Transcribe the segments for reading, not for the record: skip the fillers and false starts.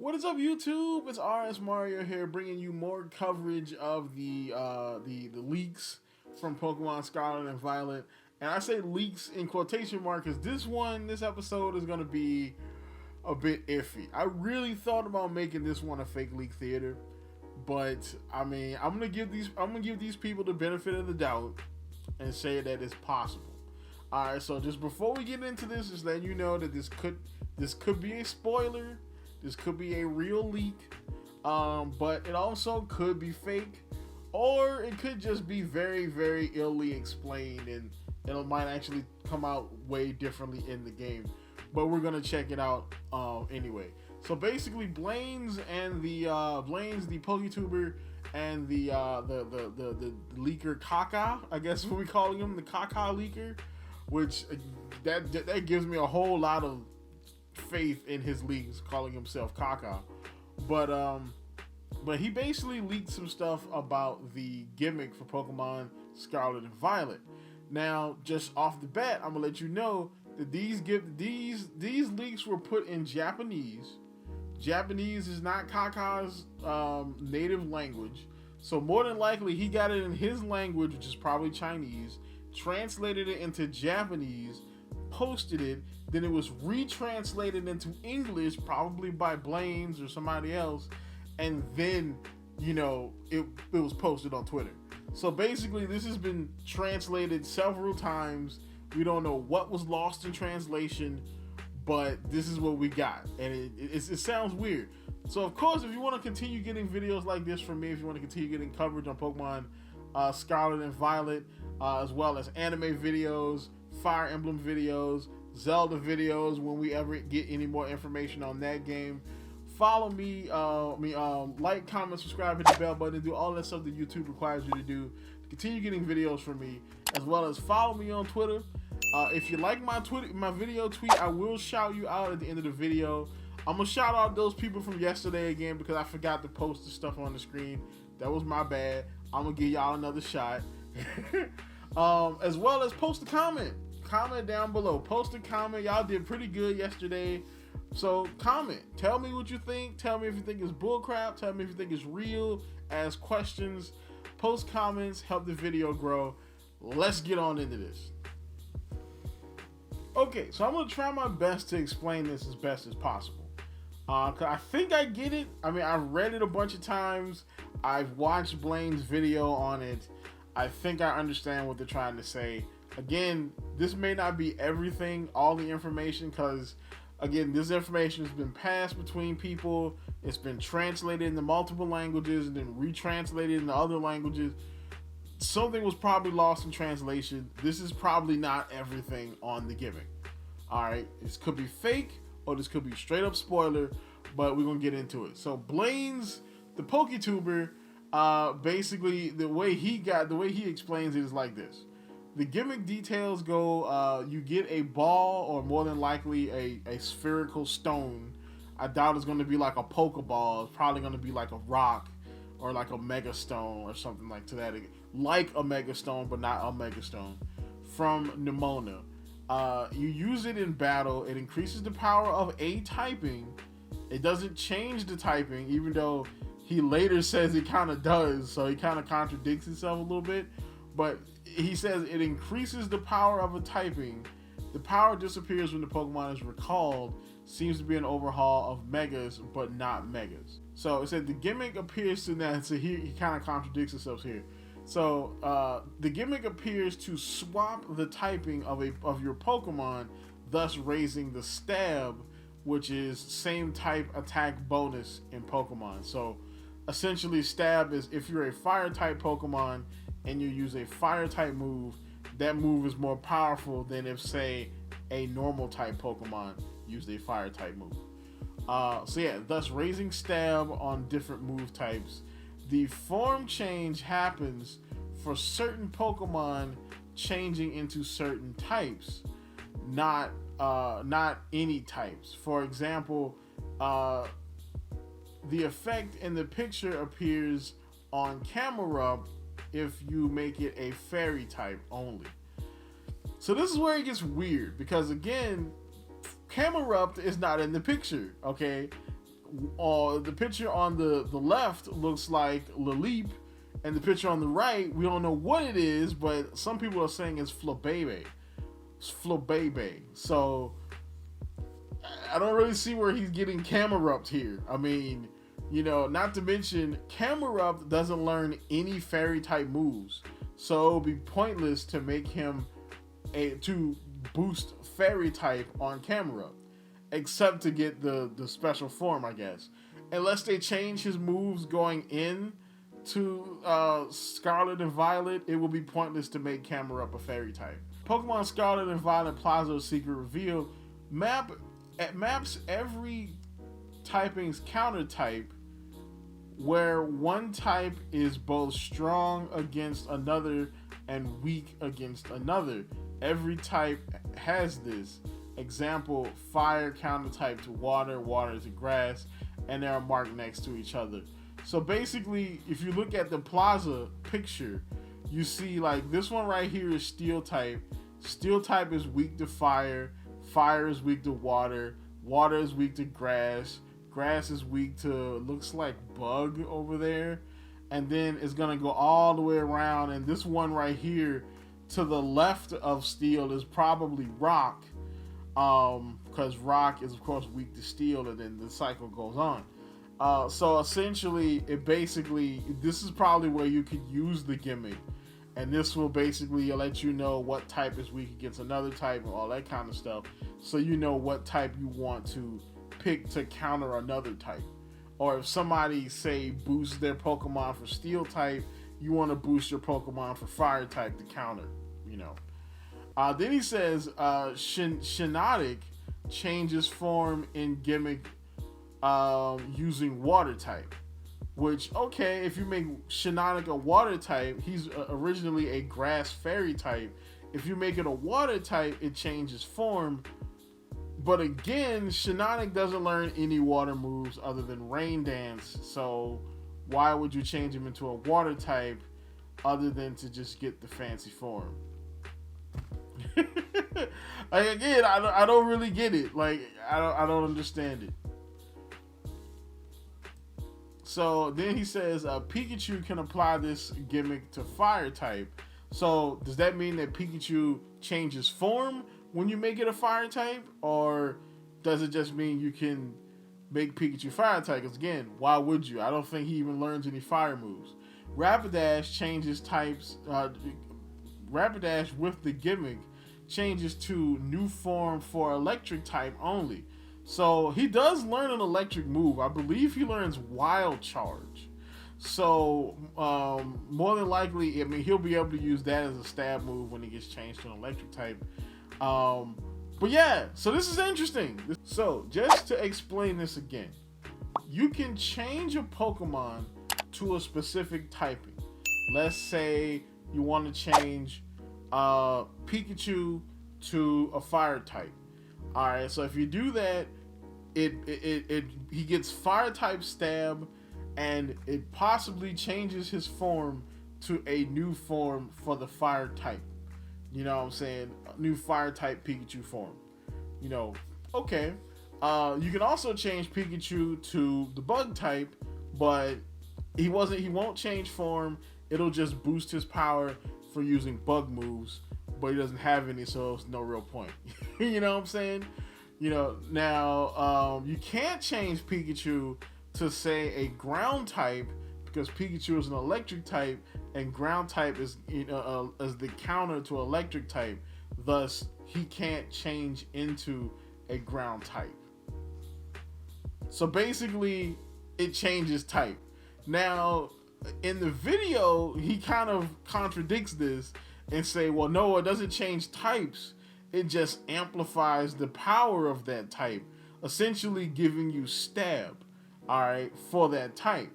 What is up, YouTube? It's RSMario here, bringing you more coverage of the leaks from Pokemon Scarlet and Violet. And I say leaks in quotation marks because this episode is gonna be a bit iffy. I really thought about making this one a fake leak theater, but I mean, I'm gonna give these people the benefit of the doubt and say that it's possible. All right, so just before we get into this, just letting you know that this could be a spoiler. This could be a real leak, but it also could be fake, or it could just be very, very illy explained, and it might actually come out way differently in the game. But we're gonna check it out anyway. So basically, Blaine's the PokeTuber and the leaker Kaka, I guess what we calling him, the Kaka leaker, which that gives me a whole lot of faith in his leaks, calling himself Kaka. But he basically leaked some stuff about the gimmick for Pokemon Scarlet and Violet. Now, just off the bat, I'm gonna let you know that these leaks were put in Japanese. Japanese is not Kaka's native language, so more than likely he got it in his language, which is probably Chinese, translated it into Japanese, posted it, then it was retranslated into English, probably by Blaine's or somebody else, and then, it was posted on Twitter. So basically, this has been translated several times. We don't know what was lost in translation, but this is what we got, and it sounds weird. So of course, if you want to continue getting videos like this from me, if you want to continue getting coverage on Pokemon Scarlet and Violet, as well as anime videos, Fire Emblem videos, Zelda videos, when we ever get any more information on that game, follow me, like, comment, subscribe, hit the bell button, and do all that stuff that YouTube requires you to do to continue getting videos from me, as well as follow me on Twitter. If you like my video tweet, I will shout you out at the end of the video. I'm gonna shout out those people from yesterday again because I forgot to post the stuff on the screen. That was my bad. I'm gonna give y'all another shot. As well as post a comment down below. Post a comment. Y'all did pretty good yesterday, so comment, tell me what you think. Tell me if you think it's bullcrap. Tell me if you think it's real. Ask questions, post comments, help the video grow. Let's get on into this. Okay, so I'm gonna try my best to explain this as best as possible, cause I think I get it. I mean, I've read it a bunch of times. I've watched Blaine's video on it. I think I understand what they're trying to say. Again, this may not be everything, all the information, because, again, this information has been passed between people. It's been translated into multiple languages and then retranslated into other languages. Something was probably lost in translation. This is probably not everything on the gimmick. All right, this could be fake or this could be straight up spoiler, but we're going to get into it. So Blaine's, the PokeTuber, basically the way he explains it is like this. The gimmick details go, you get a ball, or more than likely a spherical stone. I doubt it's going to be like a Pokeball. It's probably going to be like a rock or like a Mega Stone or something like to that. Like a Mega Stone, but not a Mega Stone. From Nimona. You use it in battle. It increases the power of a typing. It doesn't change the typing, even though he later says it kind of does. So he kind of contradicts himself a little bit. But he says it increases the power of a typing. The power disappears when the Pokemon is recalled. Seems to be an overhaul of Megas, but not Megas. So it said the gimmick appears to that. So he kind of contradicts himself here. So the gimmick appears to swap the typing of your Pokemon, thus raising the stab, which is same type attack bonus in Pokemon. So essentially, stab is if you're a fire type Pokemon and you use a fire type move, that move is more powerful than if, say, a normal type Pokemon used a fire type move. So yeah, thus raising stab on different move types. The form change happens for certain Pokemon changing into certain types, not any types. For example, the effect in the picture appears on camera if you make it a fairy type only. So this is where it gets weird, because again, Camerupt is not in the picture, okay? the picture on the left looks like Laleep, and the picture on the right, we don't know what it is, but some people are saying it's Flabebe. It's Flabebe. So I don't really see where he's getting Camerupt here. I mean, not to mention, Camerupt doesn't learn any fairy type moves. So it would be pointless to make him to boost fairy type on Camerupt. Except to get the special form, I guess. Unless they change his moves going in to Scarlet and Violet, it will be pointless to make Camerupt a fairy type. Pokemon Scarlet and Violet Plaza Secret Reveal maps every typing's counter type, where one type is both strong against another and weak against another. Every type has this. Example, fire counter type to water, water to grass, and they are marked next to each other. So basically, if you look at the Plaza picture, you see like this one right here is steel type. Steel type is weak to fire, fire is weak to water, water is weak to grass, grass is weak to, looks like bug over there, and then it's gonna go all the way around, and this one right here to the left of steel is probably rock, because rock is of course weak to steel, and then the cycle goes on. So essentially, this is probably where you could use the gimmick, and this will basically let you know what type is weak against another type and all that kind of stuff, so you know what type you want to pick to counter another type. Or if somebody, say, boosts their Pokemon for steel type, you want to boost your Pokemon for fire type to counter, Then he says Shiinotic changes form in Gimmick using water type. Which, okay, if you make Shiinotic a water type, he's originally a grass fairy type. If you make it a water type, it changes form. But again, Shiinotic doesn't learn any water moves other than Rain Dance. So why would you change him into a water type other than to just get the fancy form? Again, I don't really get it. Like, I don't understand it. So then he says Pikachu can apply this gimmick to fire type. So does that mean that Pikachu changes form when you make it a fire type? Or does it just mean you can make Pikachu fire type? Because again, why would you? I don't think he even learns any fire moves. Rapidash changes types. Rapidash with the gimmick changes to new form for electric type only. So he does learn an electric move. I believe he learns Wild Charge. So more than likely, I mean, he'll be able to use that as a stab move when he gets changed to an electric type. But yeah, so this is interesting. So just to explain this again, you can change a Pokemon to a specific typing. Let's say you want to change Pikachu to a fire type. All right, so if you do that, he gets fire type stab, and it possibly changes his form to a new form for the fire type. You know what I'm saying? A new fire type Pikachu form. Okay. You can also change Pikachu to the bug type, but he won't change form. It'll just boost his power for using bug moves, but he doesn't have any, so it's no real point. You know what I'm saying? Now you can't change Pikachu to, say, a ground type, because Pikachu is an electric type, and ground type is as the counter to electric type. Thus, he can't change into a ground type. So basically, it changes type. Now, in the video, he kind of contradicts this and say, well, no, it doesn't change types. It just amplifies the power of that type, essentially giving you stab, all right, for that type.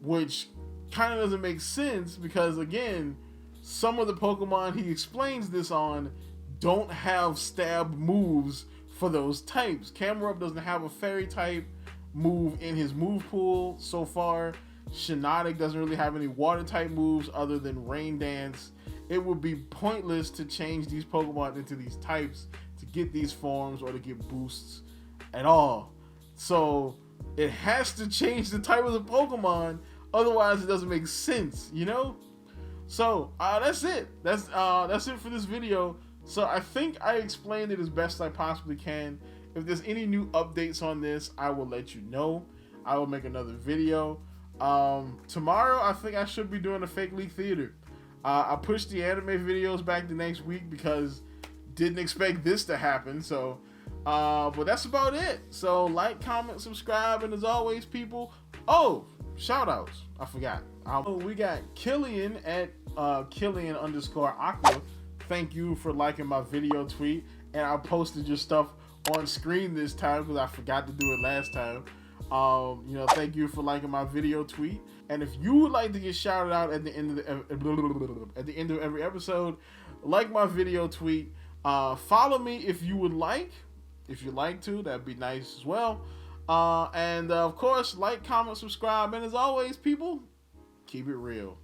Which kind of doesn't make sense, because again, some of the Pokemon he explains this on don't have stab moves for those types. Camerupt doesn't have a fairy type move in his move pool so far. Shiinotic doesn't really have any water type moves other than Rain Dance. It would be pointless to change these Pokemon into these types to get these forms or to get boosts at all. So it has to change the type of the Pokemon, otherwise it doesn't make sense, you know? So that's it. That's it for this video. So I think I explained it as best I possibly can. If there's any new updates on this, I will let you know. I will make another video. Tomorrow, I think I should be doing a Fake League Theater. I pushed the anime videos back the next week because didn't expect this to happen. So, but that's about it. So like, comment, subscribe, and as always, people. Oh, shout outs. I forgot. We got Killian at Killian_Aqua. Thank you for liking my video tweet. And I posted your stuff on screen this time because I forgot to do it last time. You know, thank you for liking my video tweet. And if you would like to get shouted out at the end of every episode, like my video tweet. Follow me if you would like. If you'd like to, that'd be nice as well. And of course, like, comment, subscribe, and as always, people, keep it real.